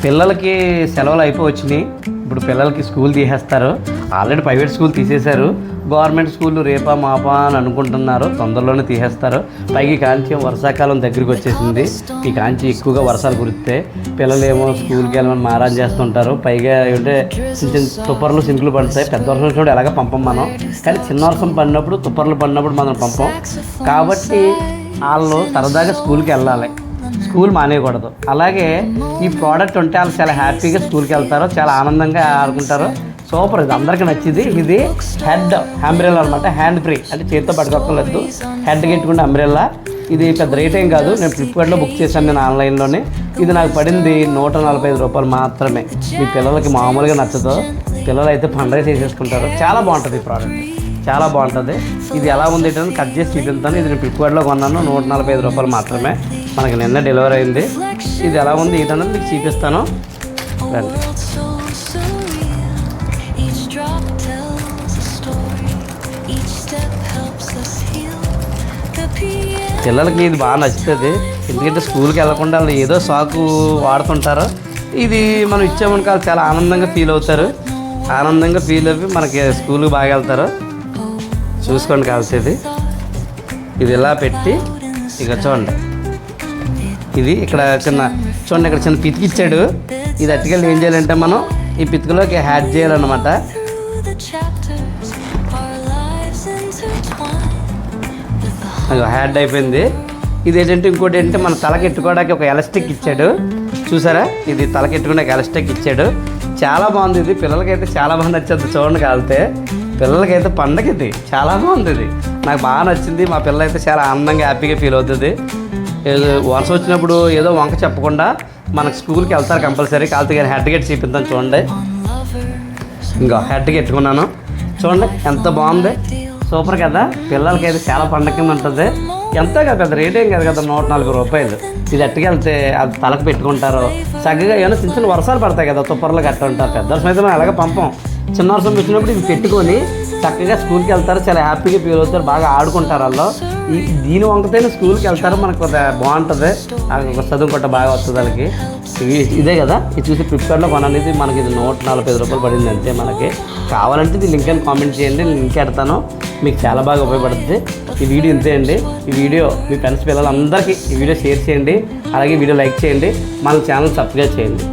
పిల్లలకి సెలవులు అయిపోవచ్చినాయి. ఇప్పుడు పిల్లలకి స్కూల్ తీసేస్తారు. ఆల్రెడీ ప్రైవేట్ స్కూల్ తీసేశారు. గవర్నమెంట్ స్కూళ్ళు రేపా మాపా అని అనుకుంటున్నారు. తొందరలోనే తీసేస్తారు. పైకి కాంచి వర్షాకాలం దగ్గరికి వచ్చేసింది. ఈ కాంచి ఎక్కువగా వర్షాలు కురిస్తే పిల్లలు ఏమో స్కూల్కి వెళ్ళమని మారాన్ చేస్తుంటారు. పైగా ఏంటంటే చిన్న చిన్న తుప్పర్లు సింకులు పడతాయి. పెద్ద వర్షం వచ్చినప్పుడు ఎలాగ పంపం మనం, కానీ చిన్న వర్షం పడినప్పుడు తుప్పర్లు పడినప్పుడు మనం పంపం. కాబట్టి వాళ్ళు సరదాగా స్కూల్కి వెళ్ళాలి, స్కూల్ మానేయకూడదు. అలాగే ఈ ప్రోడక్ట్ ఉంటే వాళ్ళు చాలా హ్యాపీగా స్కూల్కి వెళ్తారు, చాలా ఆనందంగా ఆడుకుంటారు. సూపర్, ఇది అందరికీ నచ్చింది. ఇది హెడ్ అంబ్రెల్లా అనమాట, హ్యాండ్ ఫ్రీ, అంటే చేతితో పట్టుకోలేదు, హెడ్ కట్టుకుంటే అంబ్రెల్లా. ఇది పెద్ద రేట్ ఏం కాదు. నేను ఫ్లిప్కార్ట్లో బుక్ చేశాను, నేను ఆన్లైన్లోనే. ఇది నాకు పడింది 145 రూపాయలు మాత్రమే. మీ పిల్లలకి మామూలుగా నచ్చదు, పిల్లలు అయితే పండగ చేసేసుకుంటారు. చాలా బాగుంటుంది ఈ ప్రోడక్ట్, చాలా బాగుంటుంది. ఇది ఎలా ఉంది ఏంటంటే కట్ చేసి చూపిస్తాను. ఇది నేను ఫ్లిప్కార్ట్లో కొన్నాను, 145 రూపాయలు మాత్రమే. మనకి నిన్న డెలివరీ అయింది. ఇది ఎలా ఉంది ఏంటన్నది మీకు చూపిస్తాను. రండి. పిల్లలకి ఇది బాగా నచ్చుతుంది, ఎందుకంటే స్కూల్కి వెళ్ళకుండా వాళ్ళు ఏదో సాకు వాడుతుంటారు. ఇది మనం ఇచ్చామనుకో వాళ్ళు చాలా ఆనందంగా ఫీల్ అవుతారు. ఆనందంగా ఫీల్ అవ్వి మనకి స్కూల్కి బాగా వెళ్తారు. చూసుకోండి కాల్సేది. ఇది ఇలా పెట్టి ఇక చూడండి, ఇది ఇక్కడ చూడండి ఇక్కడ చిన్న పితికి ఇచ్చాడు. ఇది అట్టుకెళ్ళి ఏం చేయాలంటే మనం ఈ పితికలోకి యాడ్ చేయాలన్నమాట. హ్యాడ్ అయిపోయింది. ఇది ఏంటంటే ఇంకోటి ఏంటంటే మన తలకెట్టుకోవడానికి ఒక ఎలాస్టిక్ ఇచ్చాడు, చూసారా? ఇది తలకెట్టుకోవడానికి ఎలాస్టిక్ ఇచ్చాడు. చాలా బాగుంది. ఇది పిల్లలకైతే చాలా బాగా నచ్చింది. చూడండి కాలితే పిల్లలకైతే పండగ ఇది చాలా బాగుంది. ఇది నాకు బాగా నచ్చింది. మా పిల్లలు అయితే చాలా ఆనందంగా హ్యాపీగా ఫీల్ అవుతుంది. వర్షం వచ్చినప్పుడు ఏదో వంక చెప్పకుండా మనకు స్కూల్కి వెళ్తారు కంపల్సరీ. కాలితే కానీ హెడ్ గెట్ చూపిద్దాం. చూడండి, ఇంకా హెడ్ ఎట్టుకున్నాను. చూడండి ఎంత బాగుంది, సూపర్ కదా. పిల్లలకైతే చాలా పండగ కింద ఉంటుంది. ఎంతో కదా, పెద్ద రేట్ ఏం కాదు కదా, 140 రూపాయలు. ఇది ఎట్టుకెళ్తే అది తలకు పెట్టుకుంటారు చక్కగా. ఏమైనా చిన్న చిన్న వర్షాలు పడతాయి కదా, తుప్పర్లు కట్ట ఉంటారు. పెద్ద వర్షం అయితే మనం ఎలాగ పంపం. చిన్న వర్షం వచ్చినప్పుడు ఇది పెట్టుకొని చక్కగా స్కూల్కి వెళ్తారు, చాలా హ్యాపీగా ఫీల్ అవుతారు, బాగా ఆడుకుంటారు. వాళ్ళు దీని వంకతోనే స్కూల్కి వెళ్తారు. మనకు బాగుంటుంది, ఒక చదువుకుంటే బాగా వస్తుంది వాళ్ళకి. ఇదే కదా, ఇది చూసి ఫ్లిప్కార్ట్లో కొనాలి. ఇది మనకి ఇది 145 రూపాయలు పడింది అంతే. మనకి కావాలంటే ఇది లింక్ అని కామెంట్ చేయండి, లింక్ పెడతాను. మీకు చాలా బాగా ఉపయోగపడుతుంది. ఈ వీడియో ఇంతే అండి. ఈ వీడియో మీ ఫ్రెండ్స్ పిల్లలందరికీ ఈ వీడియో షేర్ చేయండి. అలాగే వీడియో లైక్ చేయండి. మన ఛానల్ సబ్స్క్రైబ్ చేయండి.